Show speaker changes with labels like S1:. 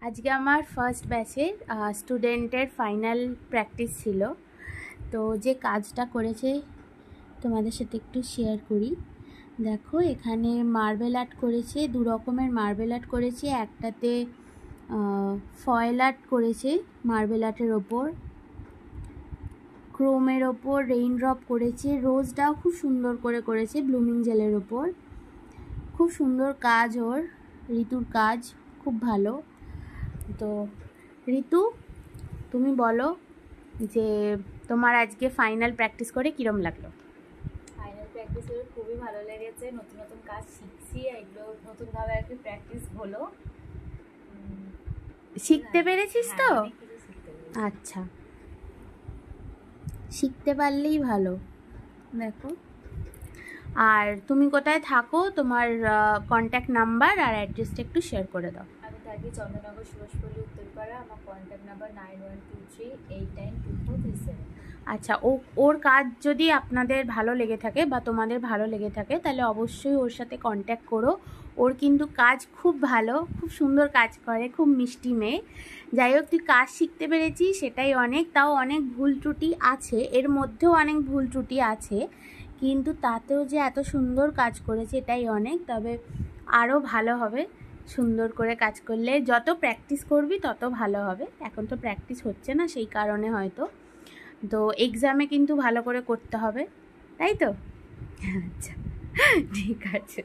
S1: আজকে আমার ফার্স্ট ব্যাচের স্টুডেন্টের ফাইনাল প্র্যাকটিস ছিল। তো যে কাজটা করেছে তোমাদের সাথে একটু শেয়ার করি। দেখো, এখানে মার্বেল আর্ট করেছে, দু রকমের মার্বেল আর্ট করেছে। একটাতে ফয়েল আর্ট করেছে মার্বেল আর্টের ওপর, ক্রোমের ওপর রেইনড্রপ করেছে, রোজটাও খুব সুন্দর করে করেছে ব্লুমিং জেলের ওপর। খুব সুন্দর কাজ ওর, ঋতুর কাজ খুব ভালো। তো ঋতু, তুমি বলো যে তোমার আজকে ফাইনাল প্র্যাকটিস করে কিরম লাগলো?
S2: ফাইনাল প্র্যাকটিস করে খুবই ভালো লেগেছে। নতুন নতুন কাজ শিখছি, এগুলো নতুনভাবে আর কি প্র্যাকটিস হলো।
S1: শিখতে পেরেছিস তো? আচ্ছা, শিখতে পারলেই ভালো। দেখো, আর তুমি কোথায় থাকো? তোমার কন্ট্যাক্ট নাম্বার আর অ্যাড্রেসটা একটু শেয়ার করে দাও।
S2: আমি থাকি চন্দ্রনগর সুভাষপল্লী, উত্তরপাড়া। আমার কন্ট্যাক্ট নাম্বার 9123892437।
S1: আচ্ছা, ওর কাজ যদি আপনাদের ভালো লেগে থাকে বা তোমাদের ভালো লেগে থাকে তাহলে অবশ্যই ওর সাথে কন্ট্যাক্ট করো। ওর কিন্তু কাজ খুব ভালো, খুব সুন্দর কাজ করে, খুব মিষ্টি মেয়ে। যাই হোক, তুই কাজ শিখতে পেরেছিস সেটাই অনেক। তাও অনেক ভুল ত্রুটি আছে, এর মধ্যেও অনেক ভুল ত্রুটি আছে, কিন্তু তাতেও যে এত সুন্দর কাজ করেছে এটাই অনেক। তবে আরও ভালো হবে, সুন্দর করে কাজ করলে। যত প্র্যাকটিস করবি তত ভালো হবে। এখন তো প্র্যাকটিস হচ্ছে না, সেই কারণে হয়তো। তো এক্সামে কিন্তু ভালো করে করতে হবে, তাই তো? আচ্ছা, ঠিক আছে।